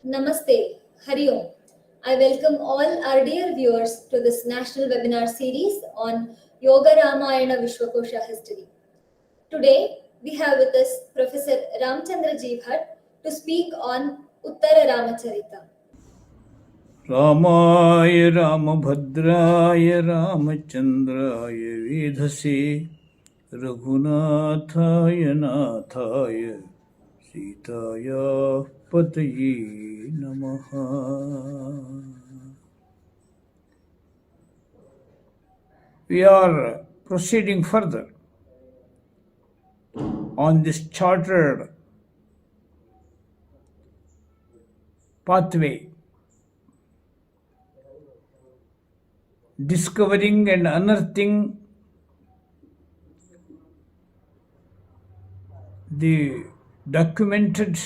Namaste, Hari Om. I welcome all our dear viewers to this national webinar series on Yoga Ramayana Vishwa Kosha history. Today, we have with us Professor Ramchandra G. Bhatt to speak on Uttara Ramacharita. रामाय रामभद्राय रामचन्द्राय वेधसे रघुनाथाय नाथाय सीताया पतये नमः. We are proceeding further on this chartered pathway, discovering and unearthing the documented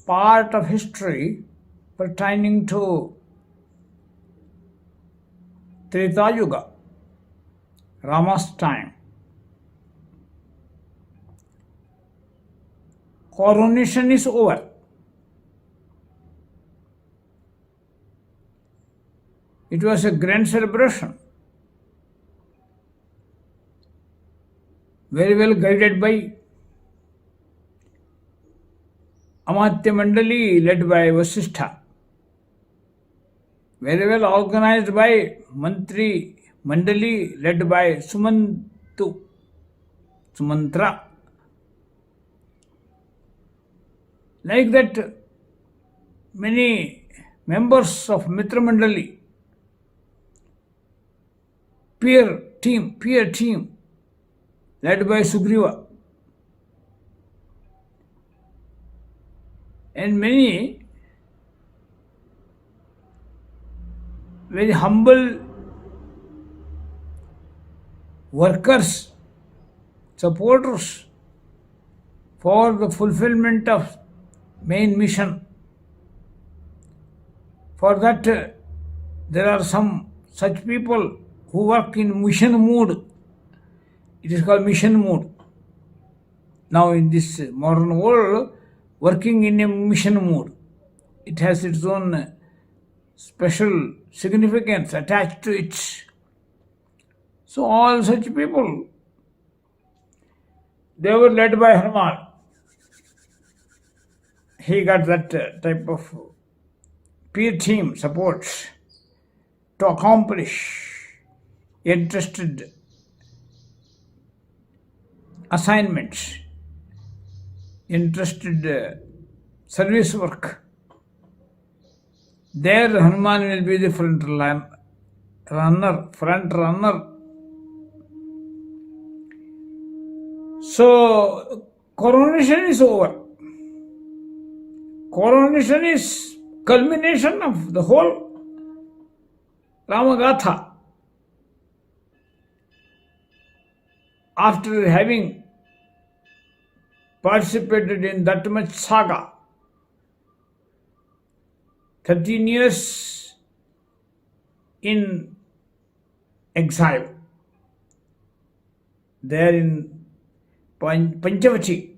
part of history pertaining to Treta Yuga, Rama's time. Coronation is over. It was a grand celebration, very well guided by Amatya Mandali led by Vasishtha, very well organized by Mantri Mandali led by Sumantra. Like that, many members of Mitra Mandali, peer team led by Sugriva, and many very humble workers, supporters for the fulfillment of main mission. For that, there are some such people who work in mission mode. It is called mission mode. Now in this modern world, working in a mission mode, it has its own special significance attached to it. So all such people, they were led by Hanuman. He got that type of peer team support to accomplish entrusted assignments, entrusted service work. There Hanuman will be the front runner. So coronation is over. Coronation is culmination of the whole Ramagatha. After having participated in that much saga, 13 years in exile, there in Panchavati,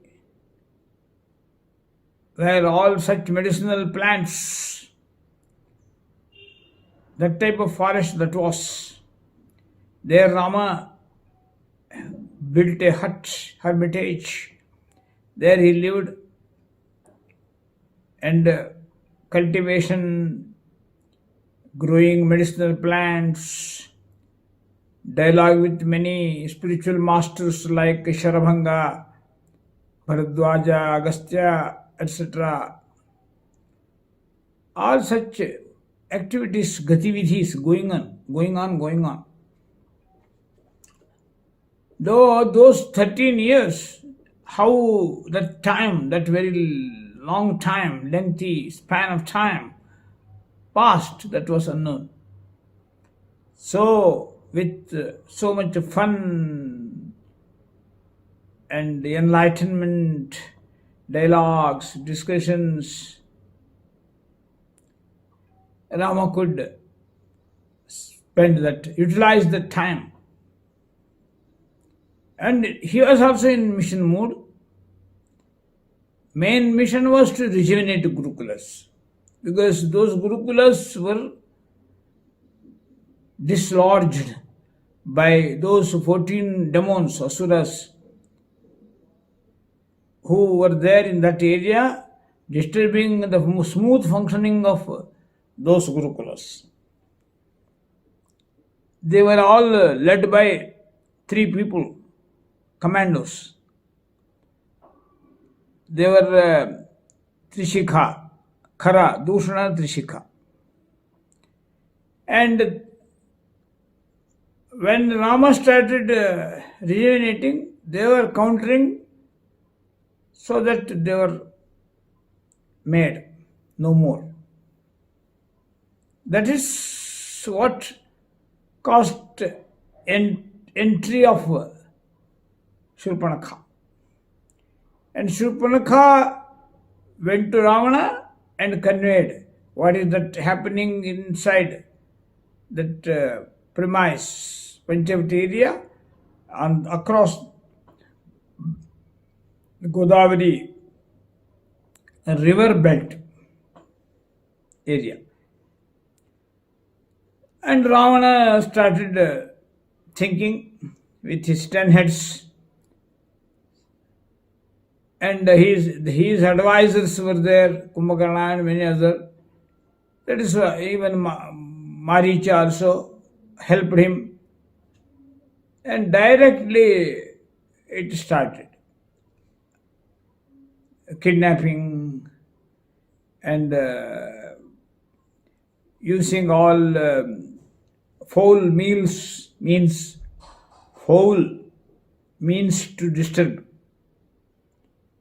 where all such medicinal plants, that type of forest that was, there Rama built a hut, hermitage. There he lived, and cultivation, growing medicinal plants, dialogue with many spiritual masters like Sharabhanga, Bharadwaja, Agastya, etc. All such activities, gatividhis going on. Though those 13 years, how that time, that very long time, lengthy span of time passed, that was unknown. So, with so much fun and enlightenment, dialogues, discussions, Rama could utilize that time. And he was also in mission mode. main mission was to rejuvenate Gurukulas, because those Gurukulas were dislodged by those 14 demons, asuras, who were there in that area, disturbing the smooth functioning of those Gurukulas. They were all led by three people, commandos. They were Trishikha, Khara, Dushana, Trishikha. And when Rama started rejuvenating, they were countering, so that they were made no more. That is what caused entry of Shurpanakha. And Shurpanakha went to Ravana and conveyed what is that happening inside that premise, Panchavati area, and across Godavari river belt area. And Ravana started thinking with his 10 heads, and his advisors were there, Kumbhakarna and many others. That is even Maricha also helped him, and directly it started. Kidnapping and using all foul means to disturb.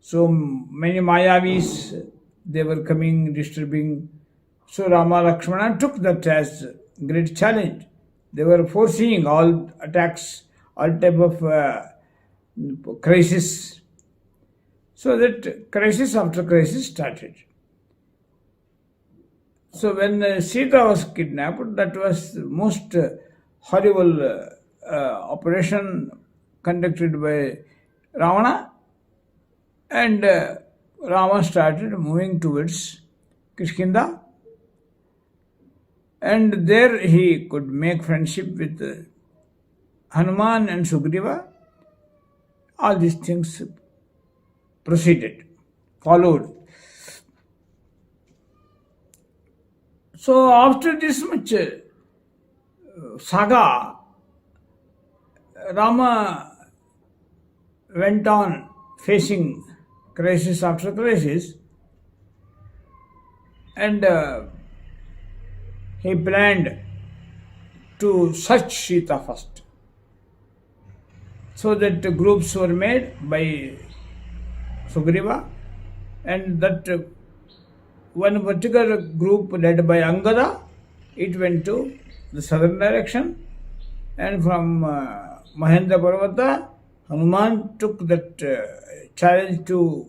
So many Mayavis, they were coming, disturbing. So Rama Lakshmana took that as great challenge. They were foreseeing all attacks, all type of crisis. So that crisis after crisis started. So when Sita was kidnapped, that was the most horrible operation conducted by Ravana, and Rama started moving towards Kishkinda, and there he could make friendship with Hanuman and Sugriva. All these things followed. So after this much saga, Rama went on facing crisis after crisis, and he planned to search Sita first. So that groups were made by Sugriva, and that one particular group led by Angada, it went to the southern direction, and from Mahendra Parvata, Hanuman took that challenge to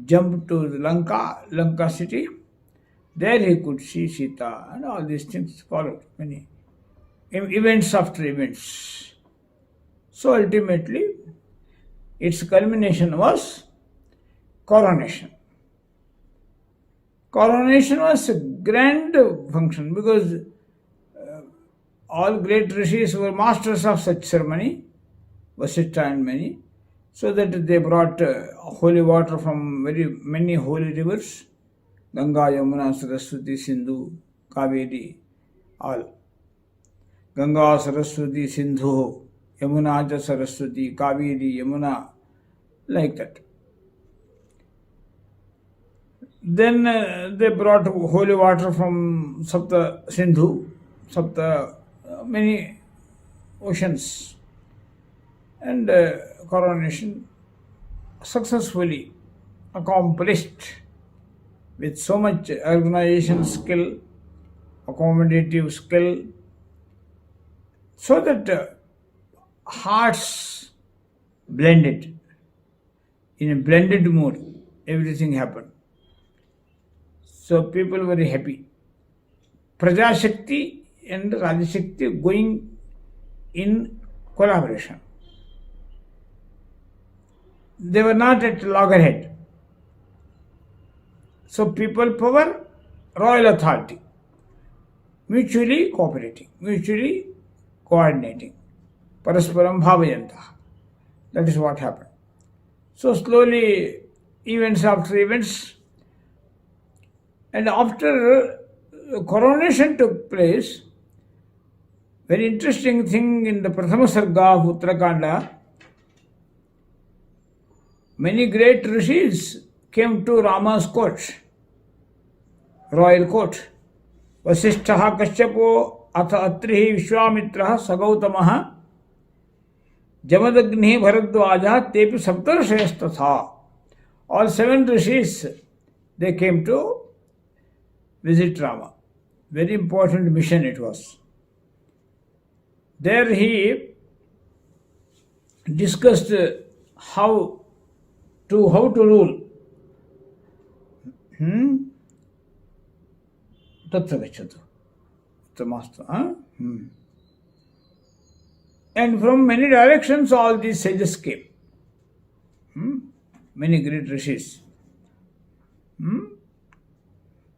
jump to the Lanka city. There he could see Sita, and all these things followed, many events after events. So ultimately, its culmination was coronation. Coronation was a grand function, because all great rishis were masters of such ceremony, Vasishtha and many, so that they brought holy water from very many holy rivers, Ganga, Yamuna, Saraswati, Sindhu, Kaveri, all. Ganga, Saraswati, Sindhu, Yamuna, Saraswati, Kaveri, Yamuna, like that. Then they brought holy water from Sapta Sindhu, many oceans, and coronation successfully accomplished with so much organization skill, accommodative skill, so that hearts blended. In a blended mood, everything happened. So people were very happy. Prajashakti and Rajashakti going in collaboration. They were not at loggerhead. So people power, royal authority, mutually cooperating, mutually coordinating, parasparam bhavayantah. That is what happened. So slowly, events after events, and after coronation took place, very interesting thing in the Prathama Sarga of Uttarakhanda, many great rishis came to Rama's court, royal court. Vasishtha Kashyapo Atha Atrihi Vishwamitraha Sagautamaha Jamadagni Bharadwaja Tepi Saptarshrestatha. All 7 rishis, they came to visit Rama. Very important mission it was. There he discussed how to rule. Tatra gacchatu. Uttamastu. And from many directions all these sages came. Many great rishis.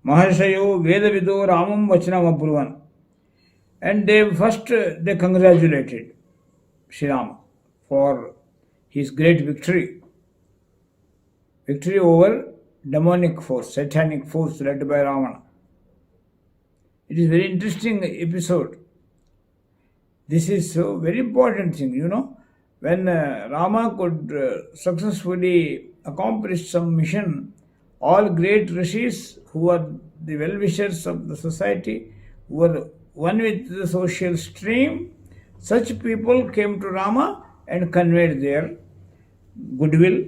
Maharshayo Vedavido Ramam Vachanam Abruvan. And they congratulated Sri Rama for his great victory. Victory over demonic force, satanic force led by Ravana. It is very interesting episode. This is a very important thing, When Rama could successfully accomplish some mission, all great rishis who are the well-wishers of the society, who were one with the social stream, such people came to Rama and conveyed their goodwill.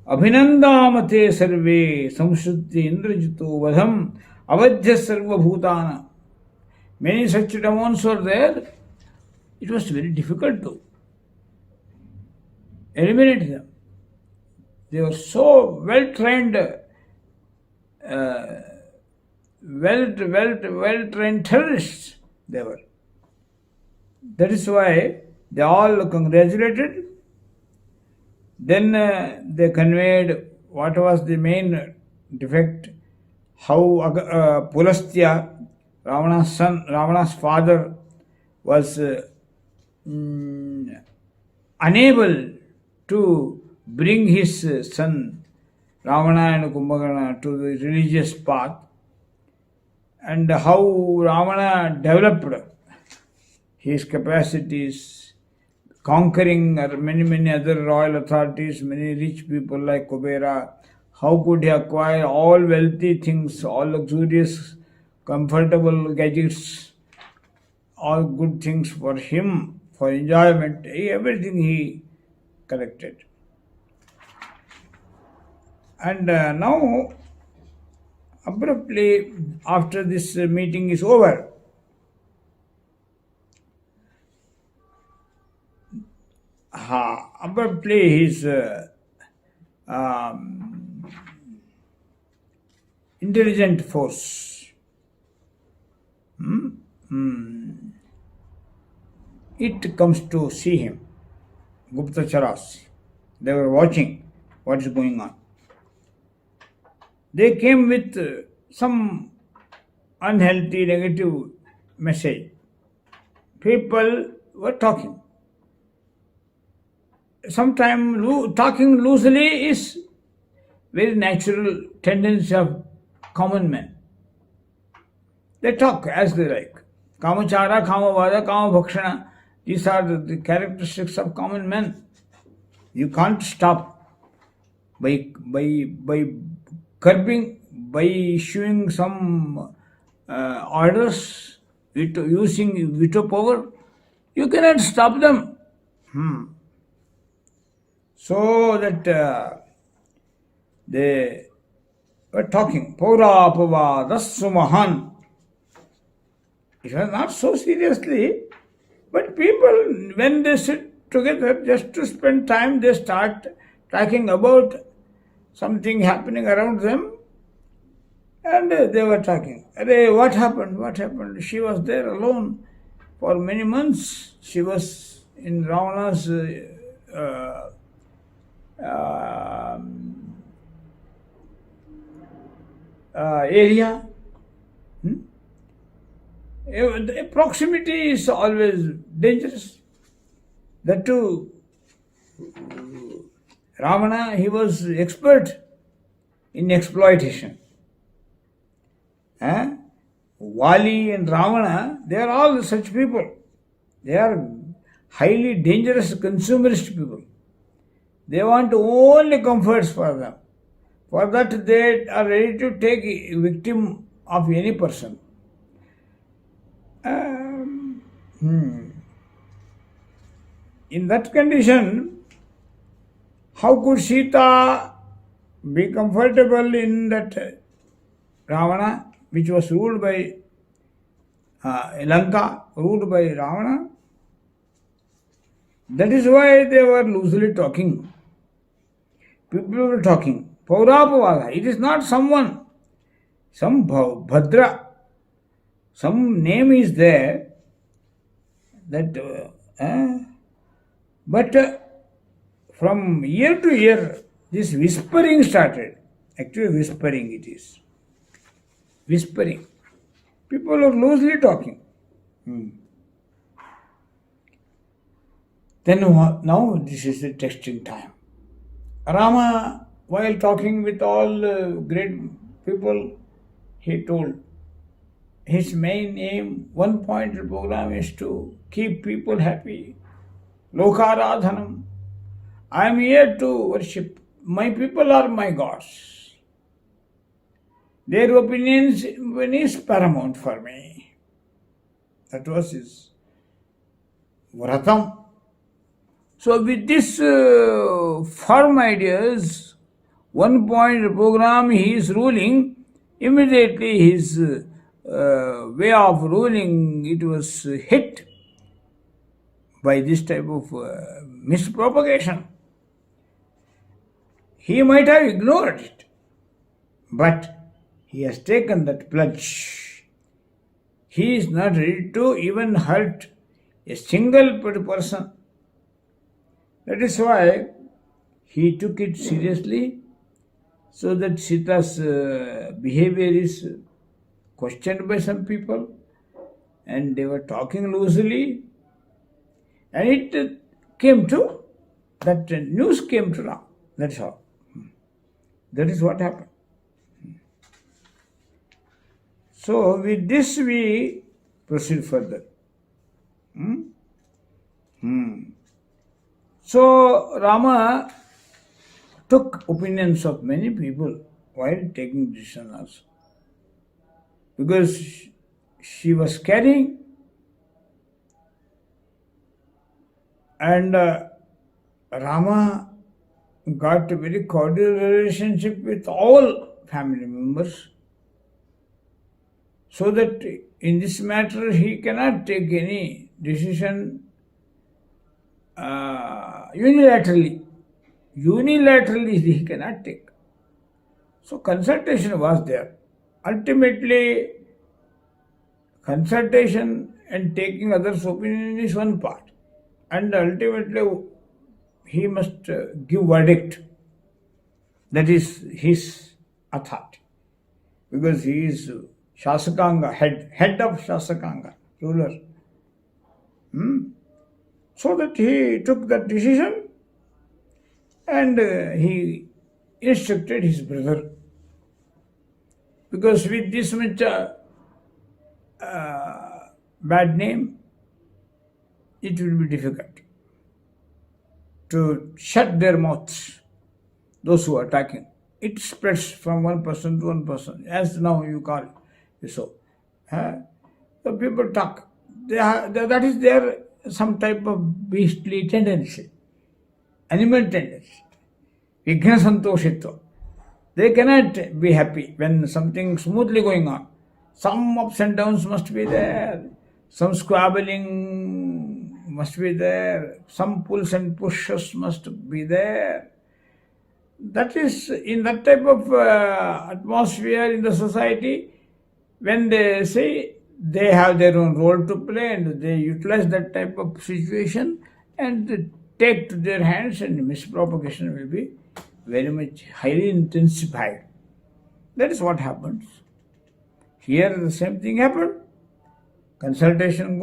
Abhinandamate sarve samshuddhi indrajito vadham avadhya sarva bhutana. Many such demons were there. It was very difficult to eliminate them. They were so well trained, well trained terrorists. They were. That is why they all congratulated. Then they conveyed what was the main defect, how Pulastya, Ravana's son, Ravana's father, was unable to bring his son Ravana and Kumbhakarna to the religious path, and how Ravana developed his capacities, conquering many other royal authorities, many rich people like Kubera. How could he acquire all wealthy things, all luxurious, comfortable gadgets, all good things for him, for enjoyment, everything he collected. And now, abruptly, after this meeting is over, abruptly his intelligent force, it comes to see him. Guptacharas, they were watching what is going on. They came with some unhealthy, negative message. People were talking. Sometimes talking loosely is very natural tendency of common men. They talk as they like. Kamachara, Kamavada, Kamabhakshana. These are the characteristics of common men. You can't stop by curbing, by issuing some orders, using veto power. You cannot stop them. So that they were talking. Paura Pava Rasumahan. It was not so seriously, but people, when they sit together just to spend time, they start talking about something happening around them, and they were talking. What happened? What happened? She was there alone for many months. She was in Ravana's area. Hmm? The proximity is always dangerous. That too, Ravana, he was expert in exploitation. Eh? Vali and Ravana, they are all such people. They are highly dangerous consumerist people. They want only comforts for them. For that, they are ready to take a victim of any person. Um, hmm. In that condition, how could Sita be comfortable in that Ravana, which was ruled by Lanka, ruled by Ravana? That is why they were loosely talking. People were talking. Paurapavada, it is not someone, some Bhadra, some name is there that, but from year to year, this whispering started. Actually, whispering it is. Whispering. People are loosely talking. Then now this is the testing time. Rama, while talking with all great people, he told his main aim, one point program is to keep people happy. Lokaradhanam. I am here to worship. My people are my gods. Their opinions is paramount for me. That was his vratam. So with this firm ideas, one point program he is ruling, immediately his way of ruling, it was hit by this type of mispropagation. He might have ignored it, but he has taken that plunge. He is not ready to even hurt a single person. That is why he took it seriously, so that Sita's behavior is questioned by some people, and they were talking loosely, and it came to, that news came to now. That's all. That is what happened. So with this we proceed further. So Rama took opinions of many people while taking decision also. Because she was carrying, and Rama got a very cordial relationship with all family members, so that in this matter he cannot take any decision unilaterally. Unilaterally he cannot take. So consultation was there. Ultimately, consultation and taking others' opinion is one part, and ultimately he must give verdict. That is his authority, because he is Shasakanga, head of Shasakanga, ruler. So that he took that decision, and he instructed his brother, because with this much bad name, it will be difficult to shut their mouths, those who are attacking. It spreads from one person to one person, as now you call it. So, the people talk. That is their some type of beastly tendency, animal tendency, Vigna Santoshitva. They cannot be happy when something smoothly going on. Some ups and downs must be there. Some squabbling must be there. Some pulls and pushes must be there. That is, in that type of atmosphere in the society, when they say they have their own role to play and they utilize that type of situation and take to their hands, and mispropagation will be very much highly intensified. That is what happens. Here the same thing happened. Consultation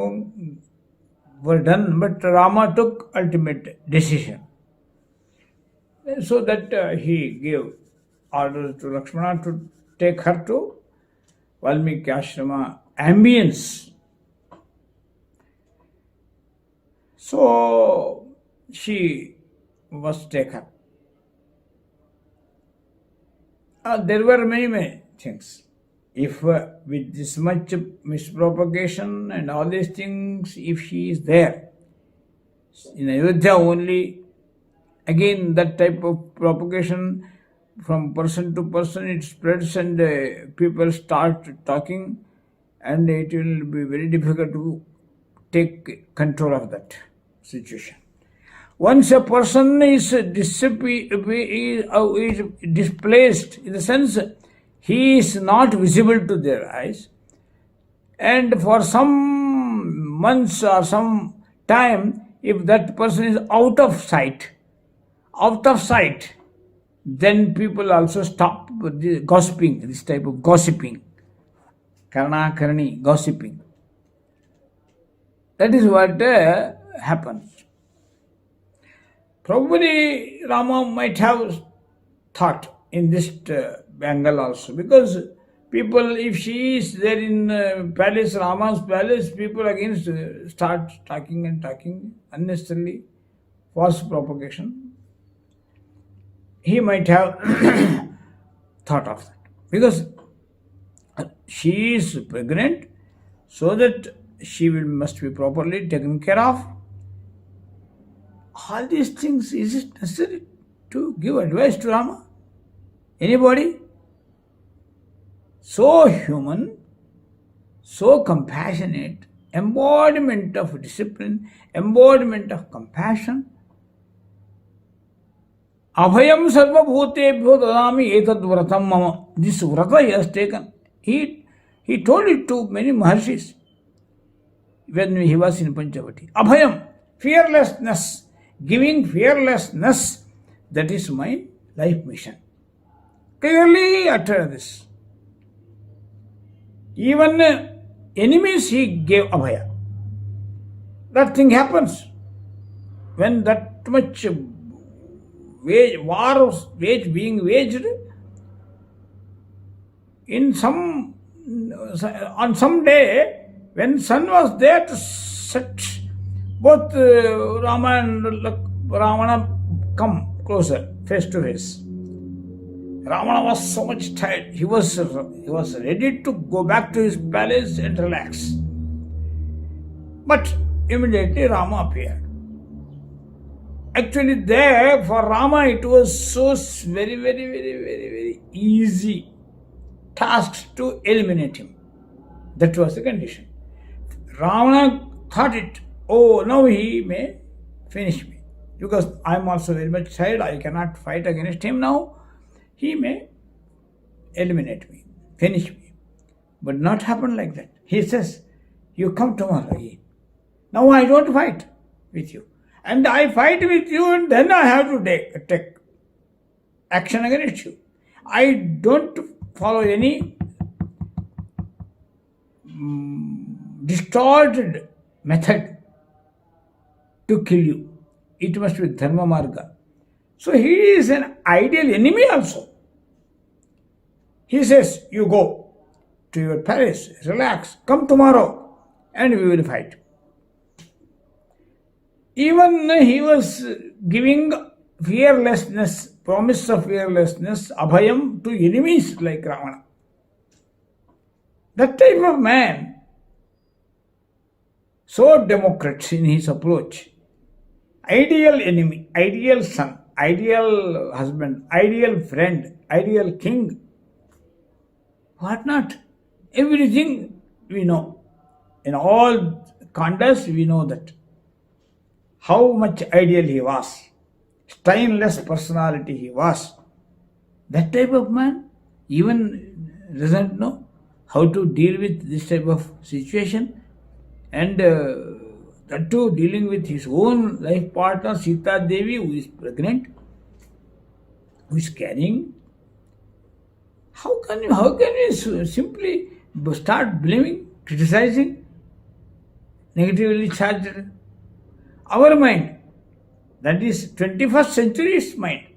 were done, but Rama took ultimate decision. So that he gave orders to Lakshmana to take her to Valmiki Ashrama ambience. So she was taken. There were many things. If with this much mispropagation and all these things, if she is there, in Ayodhya only, again that type of propagation from person to person, it spreads and people start talking, and it will be very difficult to take control of that situation. Once a person is displaced, in the sense he is not visible to their eyes, and for some months or some time, if that person is out of sight, then people also stop gossiping, this type of gossiping, karna karni, gossiping. That is what happens. Probably Rama might have thought in this angle also, because people, if she is there in palace, Rama's palace, people again start talking unnecessarily, false propagation. He might have thought of that, because she is pregnant, so that she must be properly taken care of. All these things, is it necessary to give advice to Rama? Anybody? So human, so compassionate, embodiment of discipline, embodiment of compassion. Abhayam sarva bhutebhyo dadami etad vratam mama. This vrata he has taken. He told it to many Maharshis when he was in Panchavati. Abhayam, fearlessness, giving fearlessness, that is my life mission. Clearly utter this. Even enemies he gave abhaya. That thing happens when that much war being waged on some day, when sun was there to set, both Rama and Ravana come closer, face to face. Ravana was so much tired. He was ready to go back to his palace and relax. But immediately Rama appeared. Actually, there for Rama it was so very easy task to eliminate him. That was the condition. Ravana thought it, oh, now he may finish me, because I am also very much tired, I cannot fight against him now. He may eliminate me, finish me. But not happen like that. He says, you come tomorrow again. Now I don't fight with you. And I fight with you, and then I have to take action against you. I don't follow any distorted method to kill you. It must be dharma marga. So he is an ideal enemy also. He says, you go to your palace, relax, come tomorrow, and we will fight. Even he was giving fearlessness, promise of fearlessness, abhayam, to enemies like Ravana. That type of man, so democratic in his approach, ideal enemy, ideal son, ideal husband, ideal friend, ideal king, what not? Everything we know. In all conduct we know that. How much ideal he was. Stainless personality he was. That type of man even doesn't know how to deal with this type of situation. And that too, dealing with his own life partner Sita Devi, who is pregnant, who is carrying. How can we simply start blaming, criticizing, negatively charged? Our mind, that is 21st century's mind,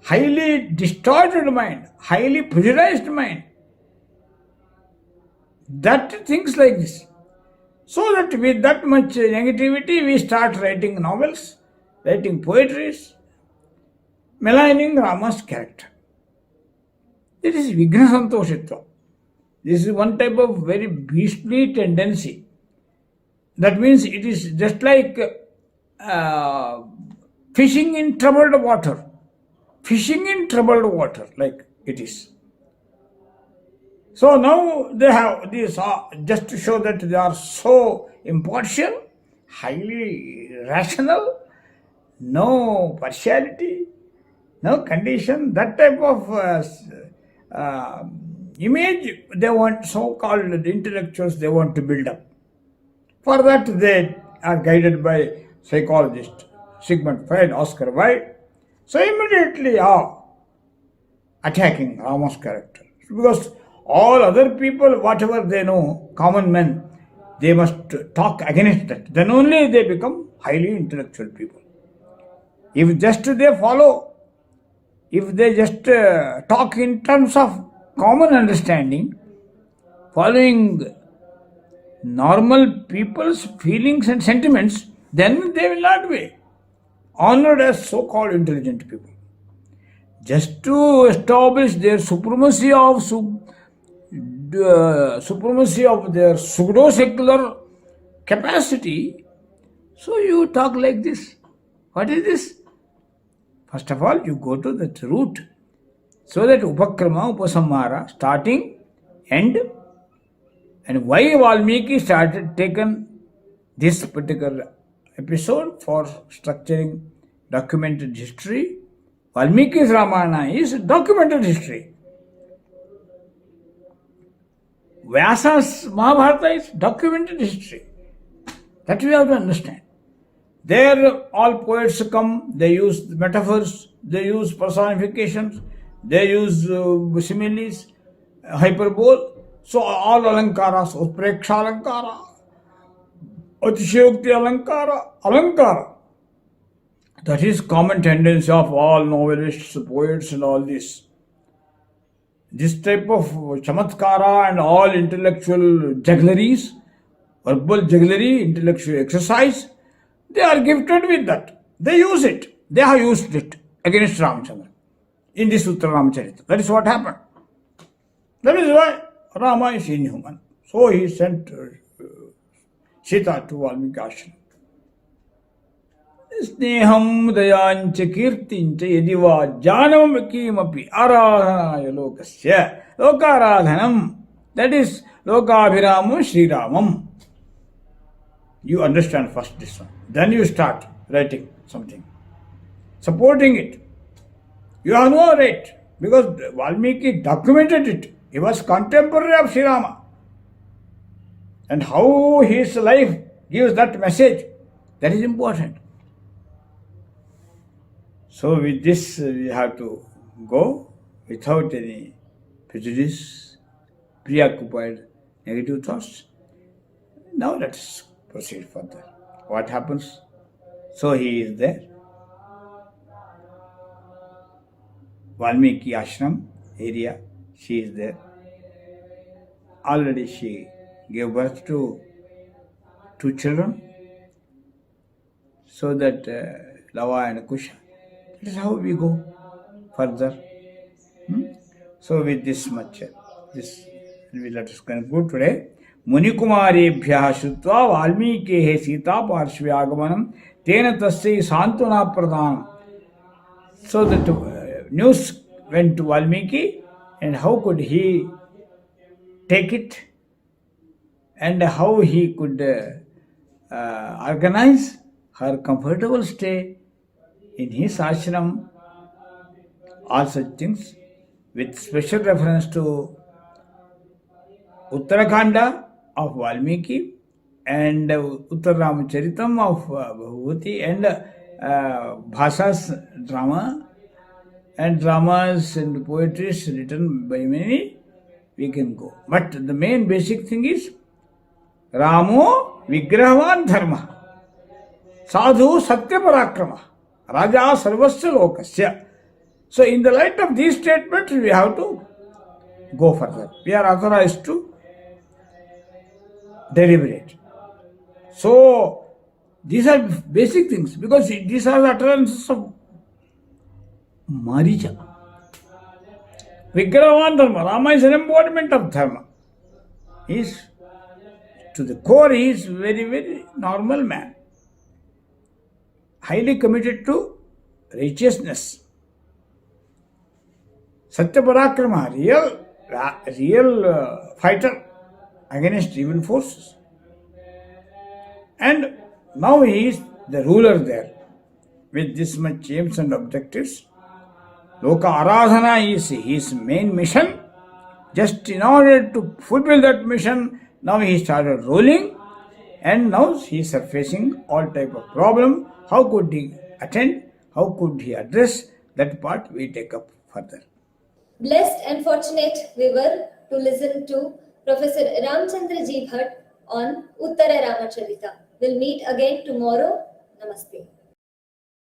highly distorted mind, highly pressurized mind, that thinks like this. So that with that much negativity, we start writing novels, writing poetries, maligning Rama's character. It is Vigna Santoshitva. This is one type of very beastly tendency. That means it is just like uh, fishing in troubled water. Fishing in troubled water, like it is. So now they have this just to show that they are so impartial, highly rational, no partiality, no condition, that type of image they want, so-called intellectuals, they want to build up. For that they are guided by psychologist Sigmund Freud, Oscar Wilde. So immediately attacking Rama's character. Because all other people, whatever they know, common men, they must talk against that. Then only they become highly intellectual people. If just they follow, if they just talk in terms of common understanding, following normal people's feelings and sentiments, then they will not be honored as so-called intelligent people. Just to establish their supremacy of their pseudo-secular capacity, so you talk like this. What is this? First of all, you go to that root, so that upakrama, upasamhara, starting, end, and why Valmiki taken this particular episode for structuring documented history. Valmiki's Ramayana is documented history. Vyasa's Mahabharata is documented history. That we have to understand. There all poets come, they use metaphors, they use personifications, they use similes, hyperbole. So all alankaras, utpreksha alankara, atishayokti alankara. That is common tendency of all novelists, poets and all this. This type of chamatkara and all intellectual juggleries, verbal jugglery, intellectual exercise, they are gifted with that. They use it. They have used it against Ramchandra in this Uttar Ramacharita. That is what happened. That is why Rama is inhuman. So he sent Sita to Valmiki ashram. Sneham dayancha kirtincha yadiva janam kimapi aradhanaya lokasya lokaradhanam. That is lokabhiramam Sri Ramam. You understand first this one. Then you start writing something, supporting it. You have no right, because Valmiki documented it. He was contemporary of Sri Rama. And how his life gives that message, that is important. So with this, we have to go without any prejudice, preoccupied negative thoughts. Now let's proceed further. What happens? So he is there. Valmiki ashram area, she is there. Already she gave birth to 2 children. So that Lava and Kosha. That is how we go further. So with this much, this let us conclude today. Munikumarebhyah shutva Valmikehe Sita Parshvyaagamanam Tena Tasya Santuna Pradhanam. So that news went to Valmiki, and how could he take it, and how he could organize her comfortable stay in his ashram, all such things, with special reference to Uttarakanda of Valmiki and Uttar Ramacharitam of Bhagavati and Bhasa's drama and dramas and poetries written by many, we can go. But the main basic thing is Ramo Vigrahavan Dharma. Sadhu Satya Parakrama. Raja Sarvasya Lokasya. So, in the light of these statements, we have to go further. We are authorized to deliberate. So, these are basic things because these are the utterances of Maricha. Vigrahavan Dharma. Rama is an embodiment of Dharma. He is, to the core, he is very, very normal man. Highly committed to righteousness. Satya Parakrama, real fighter against evil forces. And now he is the ruler there with this much aims and objectives. Loka Aradhana is his main mission. Just in order to fulfill that mission, now he started ruling and now he is surfacing all type of problem. How could he attend? How could he address? That part we take up further. Blessed and fortunate we were to listen to Professor Ramchandra Ji Bhatt on Uttara Ramacharita. We'll meet again tomorrow. Namaste.